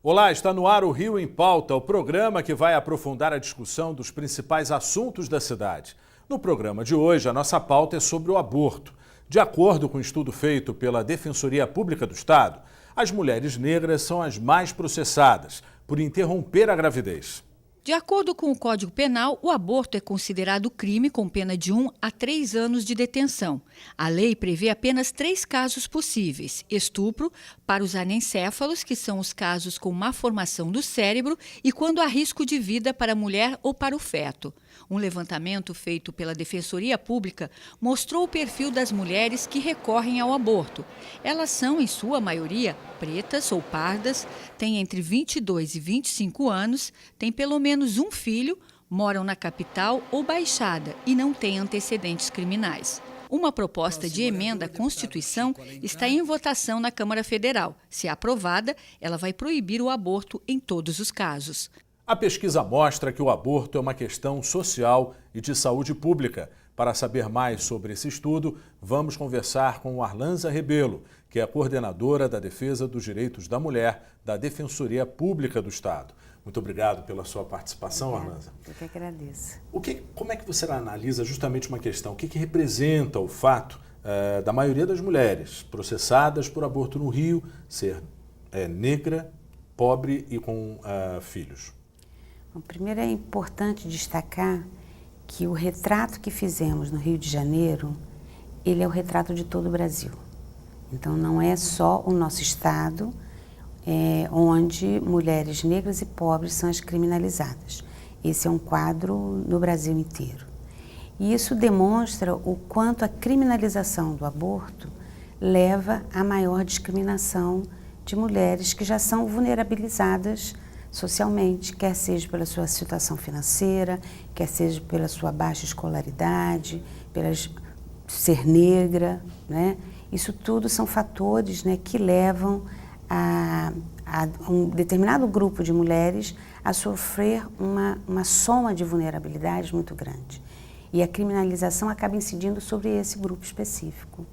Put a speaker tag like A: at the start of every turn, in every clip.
A: Olá, está no ar o Rio em Pauta, o programa que vai aprofundar a discussão dos principais assuntos da cidade. No programa de hoje, a nossa pauta é sobre o aborto. De acordo com um estudo feito pela Defensoria Pública do Estado, as mulheres negras são as mais processadas por interromper a gravidez.
B: De acordo com o Código Penal, o aborto é considerado crime com pena de 1 a 3 anos de detenção. A lei prevê apenas 3 casos possíveis: estupro para os anencéfalos, que são os casos com má formação do cérebro, e quando há risco de vida para a mulher ou para o feto. Um levantamento feito pela Defensoria Pública mostrou o perfil das mulheres que recorrem ao aborto. Elas são, em sua maioria, pretas ou pardas, têm entre 22 e 25 anos, têm pelo menos um filho, moram na capital ou Baixada e não têm antecedentes criminais. Uma proposta de emenda à Constituição está em votação na Câmara Federal. Se aprovada, ela vai proibir o aborto em todos os casos.
A: A pesquisa mostra que o aborto é uma questão social e de saúde pública. Para saber mais sobre esse estudo, vamos conversar com Arlanza Rebelo, que é a coordenadora da Defesa dos Direitos da Mulher da Defensoria Pública do Estado. Muito obrigado pela sua participação, Arlanza.
C: Eu que agradeço.
A: Como é que você analisa justamente uma questão? O que representa o fato da maioria das mulheres processadas por aborto no Rio ser negra, pobre e com filhos?
C: Bom, primeiro é importante destacar que o retrato que fizemos no Rio de Janeiro, ele é o retrato de todo o Brasil. Então não é só o nosso estado onde mulheres negras e pobres são as criminalizadas. Esse é um quadro no Brasil inteiro. E isso demonstra o quanto a criminalização do aborto leva à maior discriminação de mulheres que já são vulnerabilizadas socialmente, quer seja pela sua situação financeira, quer seja pela sua baixa escolaridade, pela ser negra, né? Isso tudo são fatores, né, que levam a um determinado grupo de mulheres a sofrer uma soma de vulnerabilidades muito grande. E a criminalização acaba incidindo sobre esse grupo específico.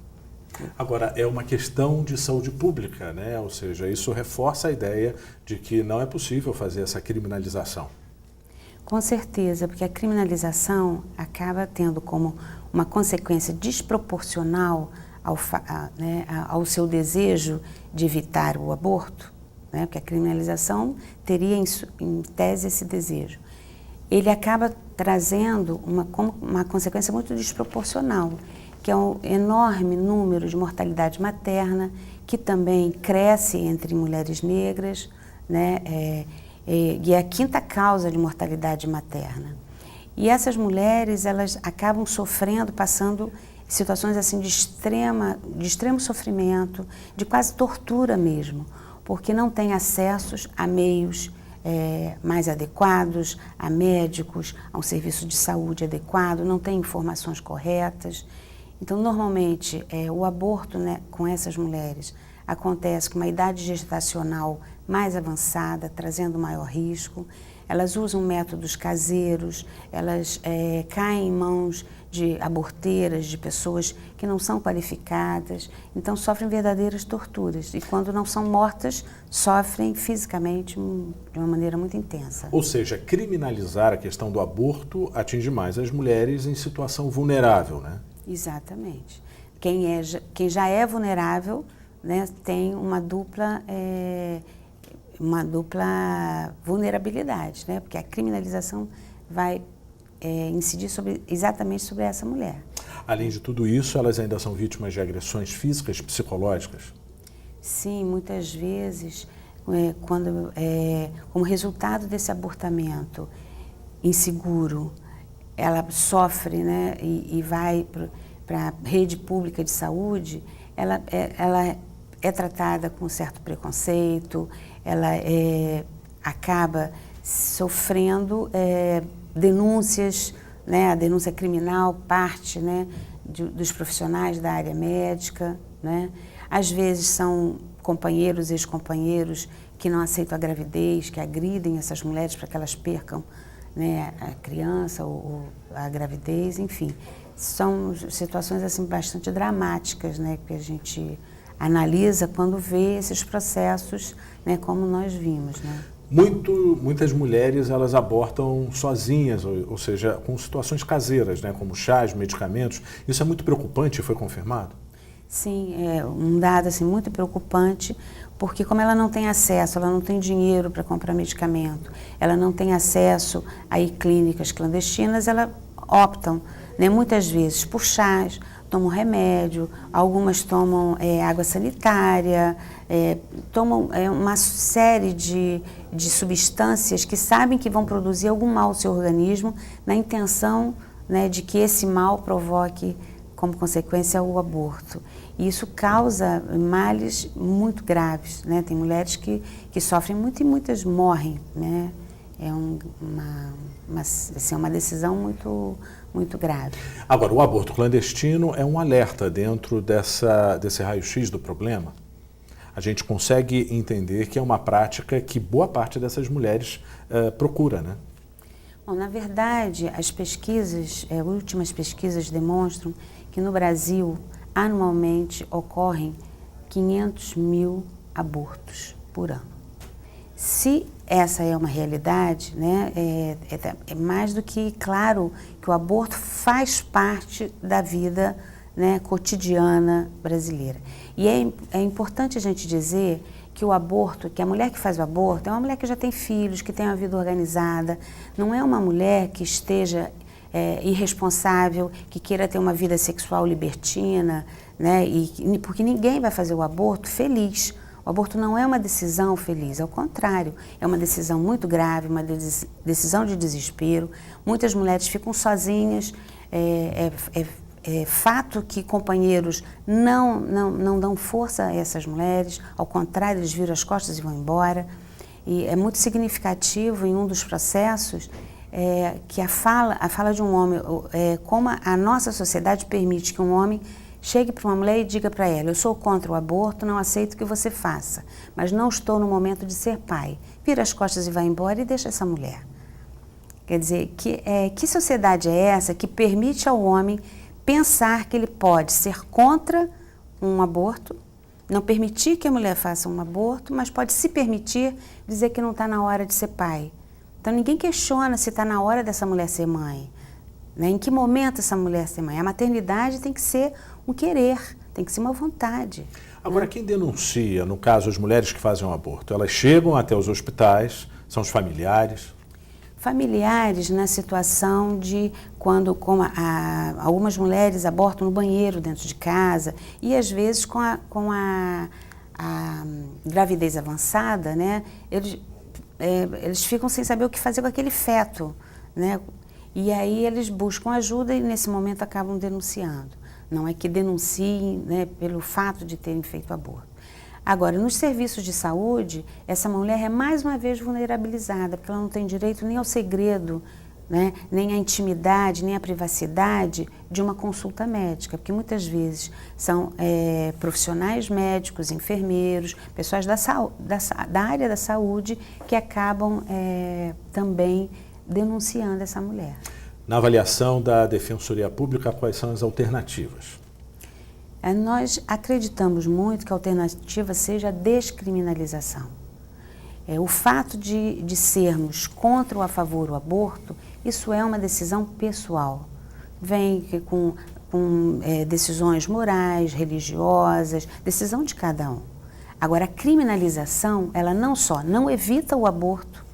A: Agora, é uma questão de saúde pública, né? Ou seja, isso reforça a ideia de que não é possível fazer essa criminalização.
C: Com certeza, porque a criminalização acaba tendo como uma consequência desproporcional ao seu desejo de evitar o aborto, né? Porque a criminalização teria em tese esse desejo. Ele acaba trazendo uma consequência muito desproporcional, que é um enorme número de mortalidade materna, que também cresce entre mulheres negras, né? E é a quinta causa de mortalidade materna. E essas mulheres, elas acabam sofrendo, passando situações assim de extremo sofrimento, de quase tortura mesmo, porque não têm acessos a meios mais adequados, a médicos, a um serviço de saúde adequado, não têm informações corretas. Então, normalmente, o aborto, né, com essas mulheres acontece com uma idade gestacional mais avançada, trazendo maior risco. Elas usam métodos caseiros, elas caem em mãos de aborteiras, de pessoas que não são qualificadas, então sofrem verdadeiras torturas. E quando não são mortas, sofrem fisicamente de uma maneira muito intensa.
A: Ou seja, criminalizar a questão do aborto atinge mais as mulheres em situação vulnerável, né?
C: Exatamente. Quem já é vulnerável, né, tem uma dupla vulnerabilidade, né, porque a criminalização vai incidir exatamente sobre essa mulher.
A: Além de tudo isso, elas ainda são vítimas de agressões físicas, psicológicas?
C: Sim, muitas vezes, como resultado desse abortamento inseguro, ela sofre, né, e vai para a rede pública de saúde, ela é tratada com certo preconceito, ela acaba sofrendo denúncias, né, a denúncia criminal parte, né, dos profissionais da área médica, né? Às vezes são companheiros, ex-companheiros que não aceitam a gravidez, que agridem essas mulheres para que elas percam, né, a criança ou a gravidez, enfim. São situações assim bastante dramáticas, né, que a gente analisa quando vê esses processos, né, como nós vimos, né?
A: Muitas mulheres, elas abortam sozinhas, ou seja, com situações caseiras, né, como chás, medicamentos. Isso é muito preocupante e foi confirmado?
C: Sim, é um dado assim, muito preocupante, porque como ela não tem acesso, ela não tem dinheiro para comprar medicamento, ela não tem acesso a ir clínicas clandestinas, elas optam, né, muitas vezes por chás, tomam remédio, algumas tomam água sanitária, tomam uma série de substâncias que sabem que vão produzir algum mal ao seu organismo, na intenção, né, de que esse mal provoque como consequência o aborto. E isso causa males muito graves, né? Tem mulheres que sofrem muito e muitas morrem, né? É uma decisão muito grave.
A: Agora, o aborto clandestino é um alerta dentro desse raio-x do problema? A gente consegue entender que é uma prática que boa parte dessas mulheres procura, né?
C: Bom, na verdade, as pesquisas, últimas pesquisas demonstram que no Brasil, anualmente, ocorrem 500 mil abortos por ano. Se essa é uma realidade, né, é mais do que claro que o aborto faz parte da vida, né, cotidiana brasileira. E é importante a gente dizer que o aborto, que a mulher que faz o aborto é uma mulher que já tem filhos, que tem uma vida organizada, não é uma mulher que esteja irresponsável, que queira ter uma vida sexual libertina, né, porque ninguém vai fazer o aborto feliz. O aborto não é uma decisão feliz, ao contrário, é uma decisão muito grave, uma decisão de desespero. Muitas mulheres ficam sozinhas, é fato que companheiros não dão força a essas mulheres, ao contrário, eles viram as costas e vão embora. E é muito significativo em um dos processos que a fala de um homem, como a nossa sociedade permite que um homem chegue para uma mulher e diga para ela: eu sou contra o aborto, não aceito que você faça, mas não estou no momento de ser pai. Vira as costas e vai embora e deixa essa mulher. Quer dizer, que sociedade é essa que permite ao homem pensar que ele pode ser contra um aborto, não permitir que a mulher faça um aborto, mas pode se permitir dizer que não está na hora de ser pai? Então ninguém questiona se está na hora dessa mulher ser mãe, né? Em que momento essa mulher ser mãe? A maternidade tem que ser um querer, tem que ser uma vontade.
A: Agora, quem denuncia, no caso, as mulheres que fazem um aborto, elas chegam até os hospitais, são os familiares?
C: Familiares na situação de quando algumas mulheres abortam no banheiro dentro de casa e às vezes com a gravidez avançada, né, eles ficam sem saber o que fazer com aquele feto, né, e aí eles buscam ajuda e nesse momento acabam denunciando. Não é que denunciem, né, pelo fato de terem feito aborto. Agora, nos serviços de saúde, essa mulher é mais uma vez vulnerabilizada, porque ela não tem direito nem ao segredo, né, nem à intimidade, nem à privacidade de uma consulta médica, porque muitas vezes são profissionais médicos, enfermeiros, pessoas da área da saúde que acabam também denunciando essa mulher.
A: Na avaliação da Defensoria Pública, quais são as alternativas?
C: Nós acreditamos muito que a alternativa seja a descriminalização. O fato de sermos contra ou a favor do aborto, isso é uma decisão pessoal. Vem com decisões morais, religiosas, decisão de cada um. Agora, a criminalização, ela não só não evita o aborto,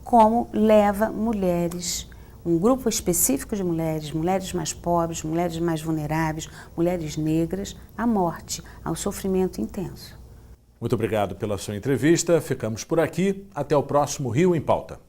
C: como leva mulheres, um grupo específico de mulheres, mulheres mais pobres, mulheres mais vulneráveis, mulheres negras, à morte, ao sofrimento intenso.
A: Muito obrigado pela sua entrevista. Ficamos por aqui. Até o próximo Rio em Pauta.